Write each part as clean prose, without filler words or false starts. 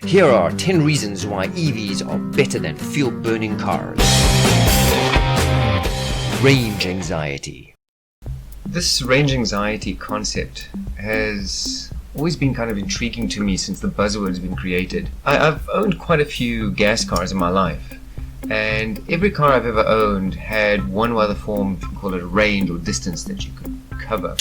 Here are 10 reasons why EVs are better than fuel-burning cars. Range anxiety. This range anxiety concept has always been kind of intriguing to me since the buzzword's been created. I've owned quite a few gas cars in my life, and every car I've ever owned had one other form, if you call it, range or distance that you could cover.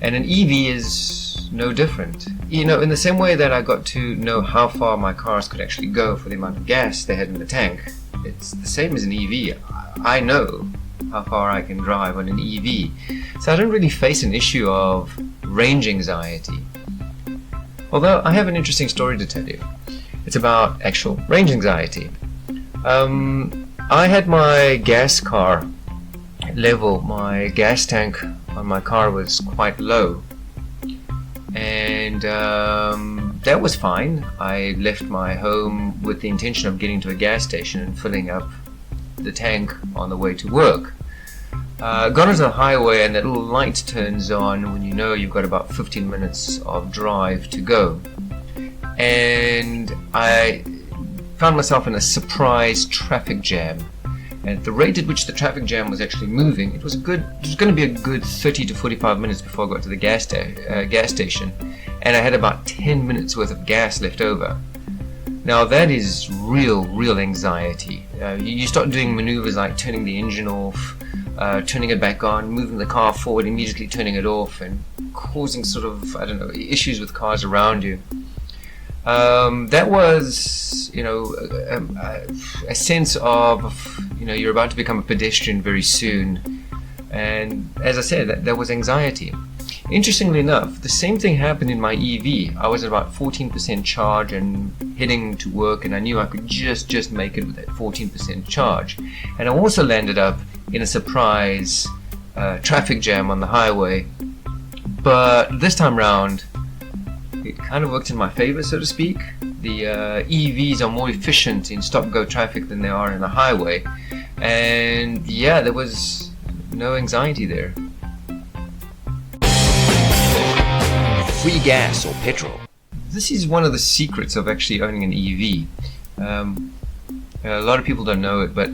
And an EV is no different. You know, in the same way that I got to know how far my cars could actually go for the amount of gas they had in the tank, it's the same as an EV. I know how far I can drive on an EV. So I don't really face an issue of range anxiety. Although I have an interesting story to tell you. It's about actual range anxiety. I had my gas car level. My gas tank on my car was quite low. And that was fine. I left my home with the intention of getting to a gas station and filling up the tank on the way to work. Got onto the highway and that little light turns on when you know you've got about 15 minutes of drive to go. And I found myself in a surprise traffic jam. And at the rate at which the traffic jam was actually moving, it was going to be a good 30 to 45 minutes before I got to the gas station. And I had about 10 minutes worth of gas left over. Now that is real anxiety. You start doing maneuvers like turning the engine off, turning it back on, moving the car forward, immediately turning it off, and causing sort of, I don't know, issues with cars around you. That was, a sense of, you're about to become a pedestrian very soon. And as I said, that was anxiety. Interestingly enough, the same thing happened in my EV. I was at about 14% charge and heading to work, and I knew I could just make it with that 14% charge. And I also landed up in a surprise traffic jam on the highway. But this time round, it kind of worked in my favor, so to speak. The EVs are more efficient in stop-go traffic than they are in the highway. And yeah, there was no anxiety there. Free gas or petrol. This is one of the secrets of actually owning an EV. A lot of people don't know it, but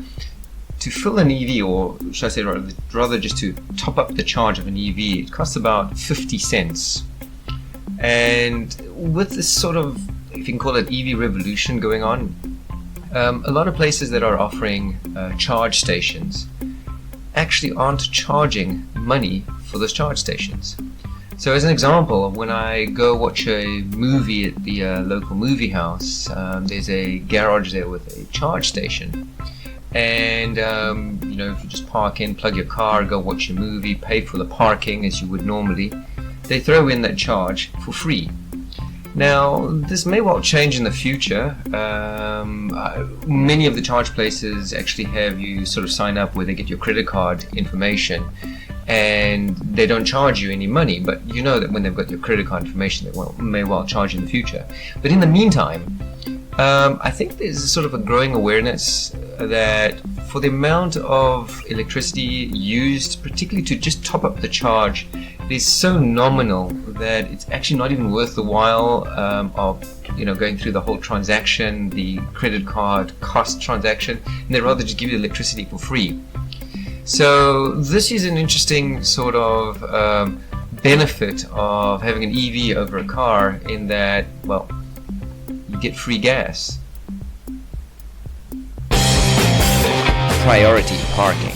to fill an EV, or should I say rather just to top up the charge of an EV, it costs about 50 cents. And with this sort of, if you can call it, EV revolution going on, a lot of places that are offering charge stations actually aren't charging money for those charge stations. So as an example, when I go watch a movie at the local movie house, there's a garage there with a charge station. And if you just park in, plug your car, go watch your movie, pay for the parking as you would normally, they throw in that charge for free. Now, this may well change in the future. Many of the charge places actually have you sort of sign up where they get your credit card information and they don't charge you any money, but you know that when they've got your credit card information, they may well charge in the future. But in the meantime, I think there's sort of a growing awareness that for the amount of electricity used, particularly to just top up the charge, it is so nominal that it's actually not even worth the while of going through the whole transaction, the credit card cost transaction, and they'd rather just give you electricity for free. So this is an interesting sort of benefit of having an EV over a car, in that, well, you get free gas. Priority parking.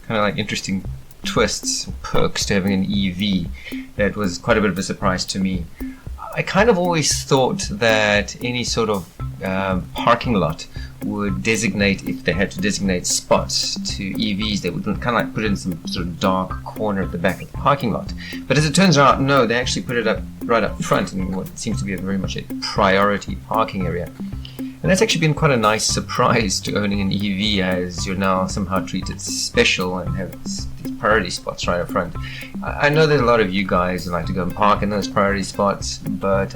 Kind of like interesting twists, perks to having an EV. That was quite a bit of a surprise to me. I kind of always thought that any sort of parking lot would designate, if they had to designate spots to EVs, they would kind of like put it in some sort of dark corner at the back of the parking lot. But as it turns out, no, they actually put it up right up front in what seems to be very much a priority parking area. And that's actually been quite a nice surprise to owning an EV, as you're now somehow treated special and have these priority spots right up front. I know there's a lot of you guys who like to go and park in those priority spots, but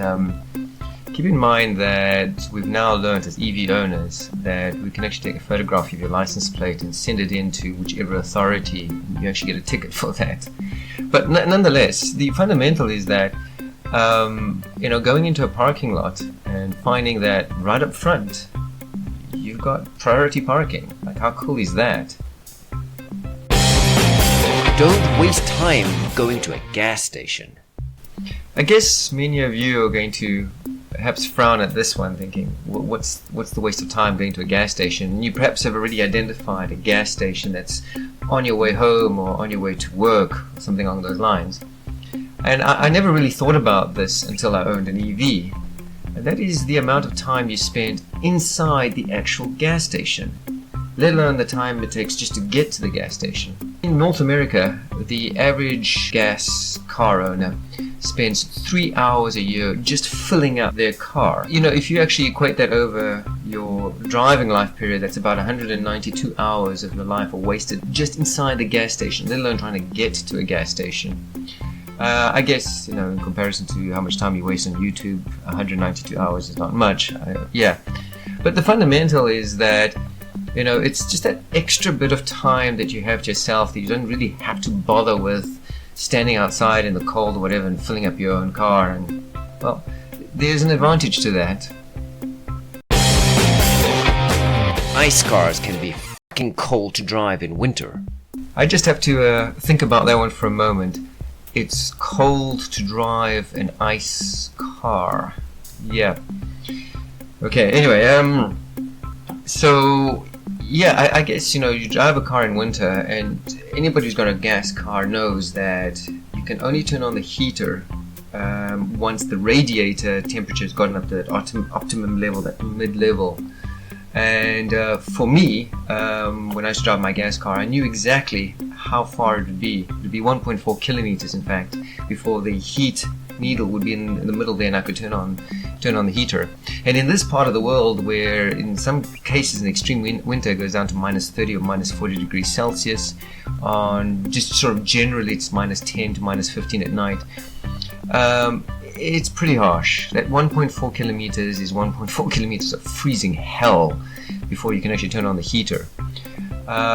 keep in mind that we've now learned as EV owners that we can actually take a photograph of your license plate and send it in to whichever authority. You actually get a ticket for that. But nonetheless, the fundamental is that going into a parking lot and finding that right up front you've got priority parking. Like, how cool is that? Don't waste time going to a gas station. I guess many of you are going to perhaps frown at this one, thinking, what's the waste of time going to a gas station? And you perhaps have already identified a gas station that's on your way home or on your way to work, or something along those lines. And I never really thought about this until I owned an EV. And that is the amount of time you spend inside the actual gas station, let alone the time it takes just to get to the gas station. In North America, the average gas car owner spends 3 hours a year just filling up their car. You know, if you actually equate that over your driving life period, that's about 192 hours of your life are wasted just inside the gas station, let alone trying to get to a gas station. I guess, you know, in comparison to how much time you waste on YouTube, 192 hours is not much. Yeah. But the fundamental is that, you know, it's just that extra bit of time that you have to yourself that you don't really have to bother with standing outside in the cold or whatever and filling up your own car. And, well, there's an advantage to that. Ice cars can be fucking cold to drive in winter. I just have to think about that one for a moment. It's cold to drive an ice car. Yeah. Okay, anyway, so yeah, I guess, you know, you drive a car in winter, and anybody who's got a gas car knows that you can only turn on the heater once the radiator temperature has gotten up to that optimum level, that mid-level. And for me, when I used to drive my gas car, I knew exactly how far it would be. It would be 1.4 kilometers, in fact, before the heat needle would be in the middle there, and I could turn on the heater. And in this part of the world, where in some cases in extreme winter it goes down to minus 30 or minus 40 degrees Celsius, on just sort of generally it's minus 10 to minus 15 at night, it's pretty harsh. That 1.4 kilometers is 1.4 kilometers of freezing hell before you can actually turn on the heater.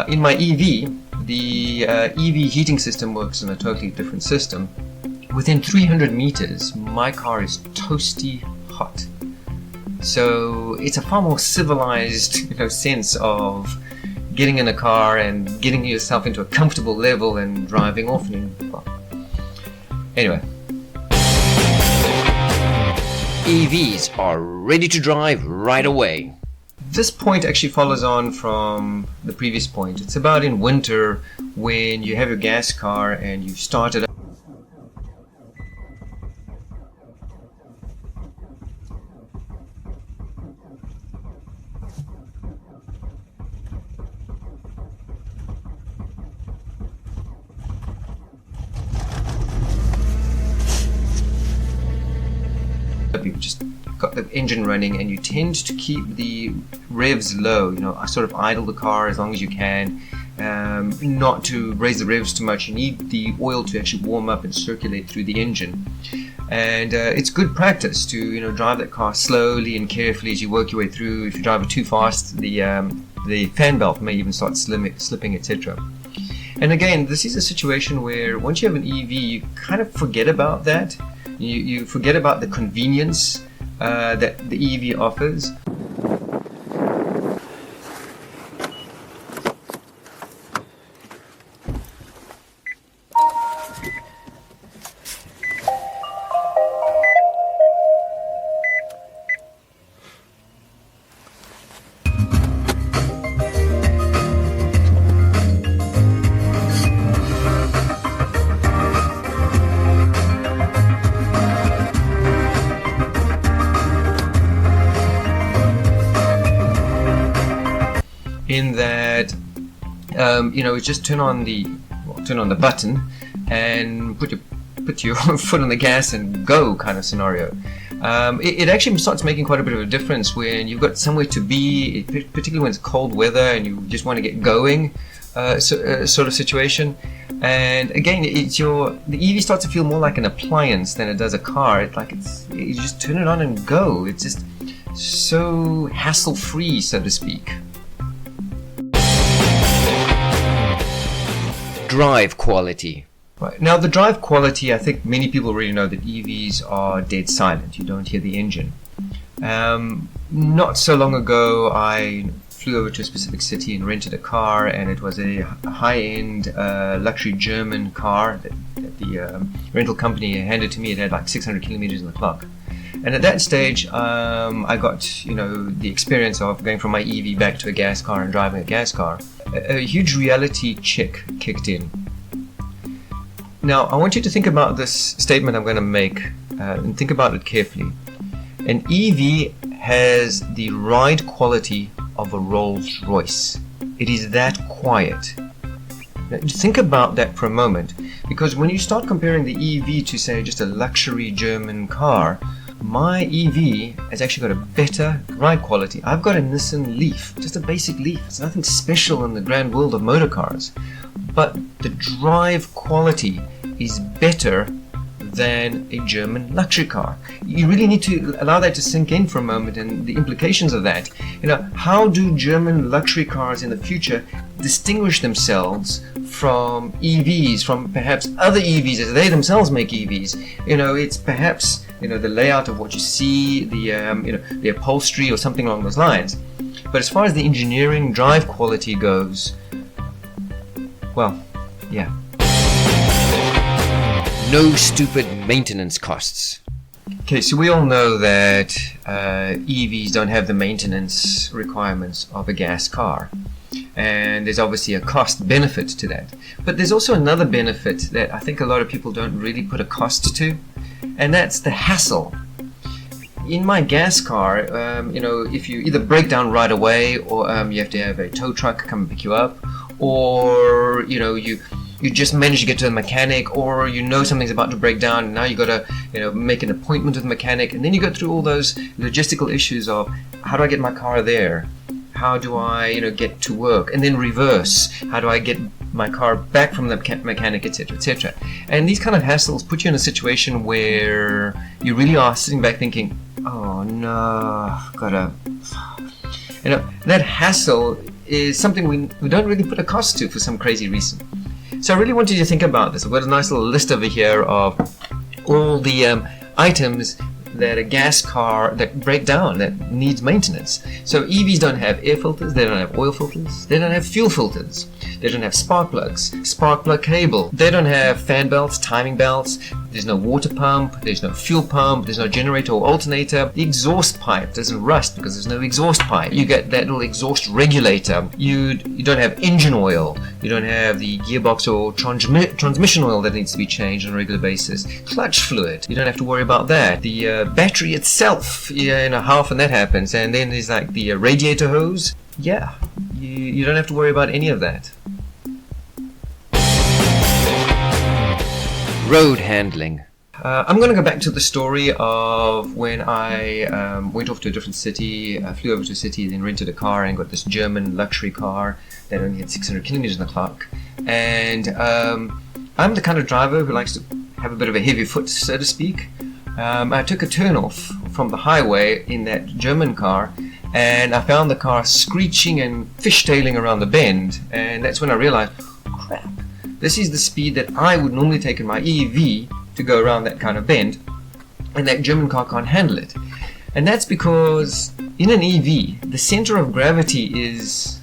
In my EV, the EV heating system works on a totally different system. Within 300 meters, my car is toasty hot. So it's a far more civilized, you know, sense of getting in a car and getting yourself into a comfortable level and driving off. Well, anyway. EVs are ready to drive right away. This point actually follows on from the previous point. It's about in winter when you have your gas car and you start it up. You've just got the engine running and you tend to keep the revs low, you know, sort of idle the car as long as you can, not to raise the revs too much. You need the oil to actually warm up and circulate through the engine, and it's good practice to, you know, drive that car slowly and carefully as you work your way through. If you drive it too fast, the fan belt may even start slipping, etc. And again, this is a situation where once you have an EV, you kind of forget about that. You forget about the convenience that the EV offers. In that, you know, just turn on the button and put your foot on the gas and go kind of scenario. It actually starts making quite a bit of a difference when you've got somewhere to be, particularly when it's cold weather and you just want to get going, sort of situation. And again, the EV starts to feel more like an appliance than it does a car. You just turn it on and go. It's just so hassle-free, so to speak. Drive quality. Right. Now, the drive quality, I think many people already know that EVs are dead silent. You don't hear the engine. Not so long ago, I flew over to a specific city and rented a car, and it was a high-end luxury German car that the rental company handed to me. It had like 600 kilometers on the clock. And at that stage, I got, the experience of going from my EV back to a gas car and driving a gas car. A huge reality check kicked in. Now, I want you to think about this statement I'm going to make and think about it carefully. An EV has the ride quality of a Rolls Royce. It is that quiet. Now, think about that for a moment, because when you start comparing the EV to, say, just a luxury German car, my EV has actually got a better ride quality. I've got a Nissan Leaf, just a basic Leaf. It's nothing special in the grand world of motor cars. But the drive quality is better than a German luxury car. You really need to allow that to sink in for a moment, and the implications of that. How do German luxury cars in the future distinguish themselves from EVs, from perhaps other EVs as they themselves make EVs? It's perhaps the layout of what you see, the upholstery or something along those lines. But as far as the engineering drive quality goes, well, yeah. No stupid maintenance costs. Okay, so we all know that EVs don't have the maintenance requirements of a gas car. And there's obviously a cost benefit to that. But there's also another benefit that I think a lot of people don't really put a cost to, and that's the hassle. In my gas car, if you either break down right away, or you have to have a tow truck come and pick you up, or you just manage to get to the mechanic, or something's about to break down and now you got to make an appointment with the mechanic, and then you go through all those logistical issues of how do I get my car there, how do I get to work, and then reverse, how do I get my car back from the mechanic, etc., etc. And these kind of hassles put you in a situation where you really are sitting back thinking, oh no, that hassle is something we don't really put a cost to for some crazy reason. So I really wanted you to think about this. I've got a nice little list over here of all the items that a gas car that break down, that needs maintenance. So EVs don't have air filters, they don't have oil filters, they don't have fuel filters, they don't have spark plugs, spark plug cable, they don't have fan belts, timing belts, there's no water pump, there's no fuel pump, there's no generator or alternator. The exhaust pipe doesn't rust because there's no exhaust pipe. You get that little exhaust regulator. You don't have engine oil, you don't have the gearbox or transmission oil that needs to be changed on a regular basis. Clutch fluid, you don't have to worry about that. The battery itself, how often that happens. And then there's like the radiator hose. Yeah, you don't have to worry about any of that. Road handling. I'm going to go back to the story of when I went off to a different city, flew over to a city, then rented a car and got this German luxury car that only had 600 kilometers on the clock. And I'm the kind of driver who likes to have a bit of a heavy foot, so to speak. I took a turn off from the highway in that German car, and I found the car screeching and fishtailing around the bend, and that's when I realized, crap, this is the speed that I would normally take in my EV to go around that kind of bend, and that German car can't handle it. And that's because in an EV, the center of gravity is,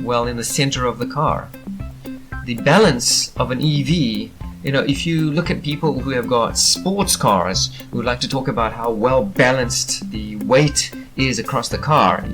well, in the center of the car. The balance of an EV, if you look at people who have got sports cars who like to talk about how well balanced the weight is across the car,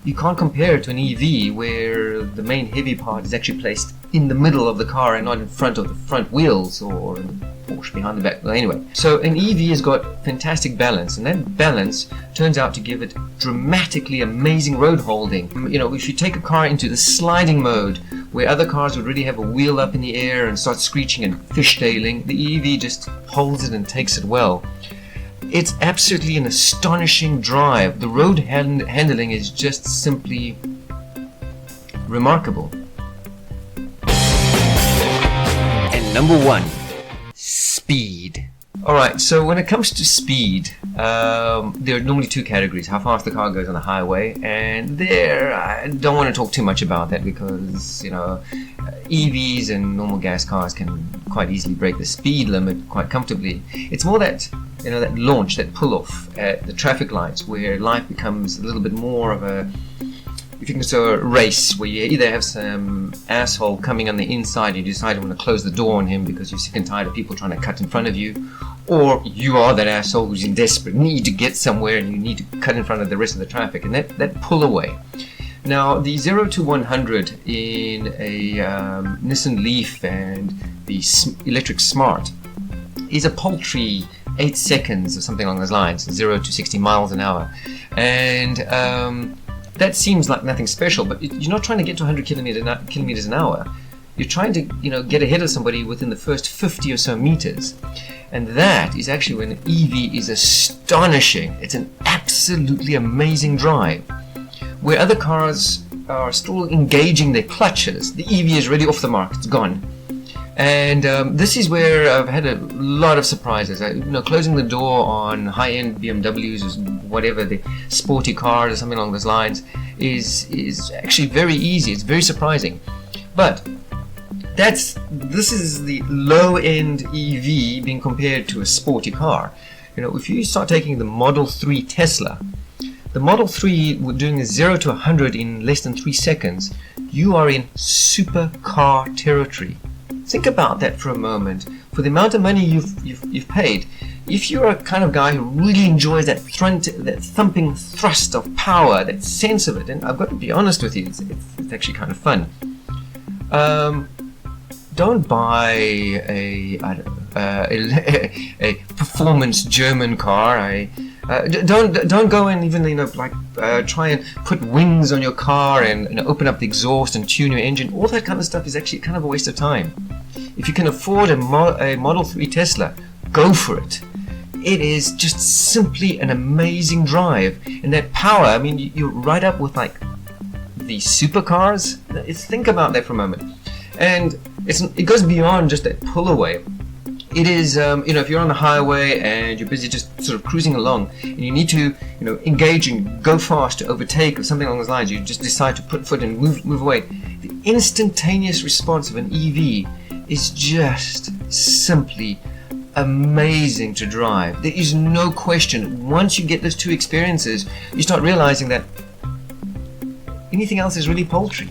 you can't compare it to an EV where the main heavy part is actually placed in the middle of the car and not in front of the front wheels or in the Porsche behind the back. Well, anyway, so an EV has got fantastic balance, and that balance turns out to give it dramatically amazing road holding. If you take a car into the sliding mode where other cars would really have a wheel up in the air and start screeching and fishtailing, the EV just holds it and takes it well. It's absolutely an astonishing drive. The road handling is just simply remarkable. And number 1, speed. Alright, so when it comes to speed, there are normally two categories: how fast the car goes on the highway, and there I don't want to talk too much about that because, EVs and normal gas cars can quite easily break the speed limit quite comfortably. It's more that, that launch, that pull-off at the traffic lights where life becomes a little bit more of a, if you can say, a race where you either have some asshole coming on the inside, you decide you want to close the door on him because you're sick and tired of people trying to cut in front of you, or you are that asshole who's in desperate need to get somewhere and you need to cut in front of the rest of the traffic, and that pull away. Now, the 0 to 100 in a Nissan Leaf and the electric Smart is a paltry 8 seconds or something along those lines, 0 to 60 miles an hour. And that seems like nothing special, but you're not trying to get to 100 kilometers an hour. You're trying to get ahead of somebody within the first 50 or so meters. And that is actually when an EV is astonishing. It's an absolutely amazing drive. Where other cars are still engaging their clutches, the EV is really off the mark, it's gone. And this is where I've had a lot of surprises. Closing the door on high-end BMWs or whatever, the sporty cars or something along those lines is actually very easy. It's very surprising. But this is the low-end EV being compared to a sporty car. If you start taking the Model 3 Tesla, the Model 3 doing a 0 to 100 in less than 3 seconds, you are in supercar territory. Think about that for a moment. For the amount of money you've paid, if you're a kind of guy who really enjoys that thumping thrust of power, that sense of it, and I've got to be honest with you, it's actually kind of fun. Don't buy a performance German car. Don't go and even try and put wings on your car and open up the exhaust and tune your engine. All that kind of stuff is actually kind of a waste of time. If you can afford a Model 3 Tesla, go for it. It is just simply an amazing drive, and that power. You're right up with the supercars. Think about that for a moment, and it goes beyond just that pull away. It is, if you're on the highway and you're busy just sort of cruising along and you need to, engage and go fast to overtake or something along those lines, you just decide to put foot and move away. The instantaneous response of an EV is just simply amazing to drive. There is no question. Once you get those two experiences, you start realizing that anything else is really paltry.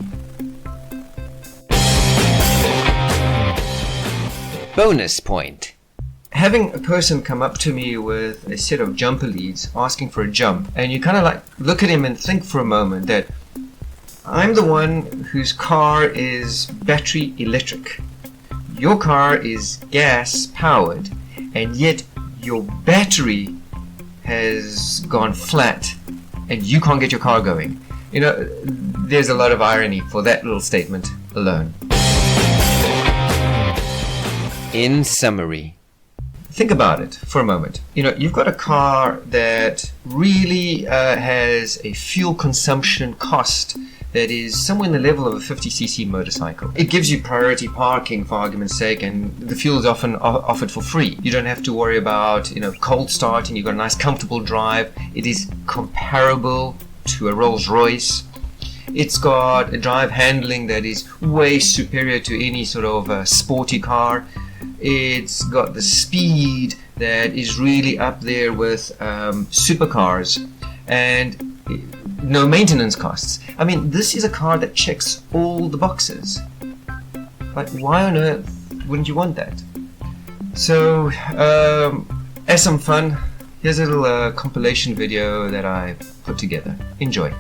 Bonus point. Having a person come up to me with a set of jumper leads asking for a jump, and you kind of look at him and think for a moment that I'm the one whose car is battery electric. Your car is gas powered, and yet your battery has gone flat and you can't get your car going. There's a lot of irony for that little statement alone. In summary, think about it for a moment. You've got a car that really has a fuel consumption cost that is somewhere in the level of a 50cc motorcycle. It gives you priority parking, for argument's sake, and the fuel is often offered for free. You don't have to worry about cold starting. You've got a nice comfortable drive. It is comparable to a Rolls Royce. It's got a drive handling that is way superior to any sort of sporty car. It's got the speed that is really up there with supercars, and no maintenance costs. This is a car that checks all the boxes. Why on earth wouldn't you want that? So, as some fun, here's a little compilation video that I put together. Enjoy.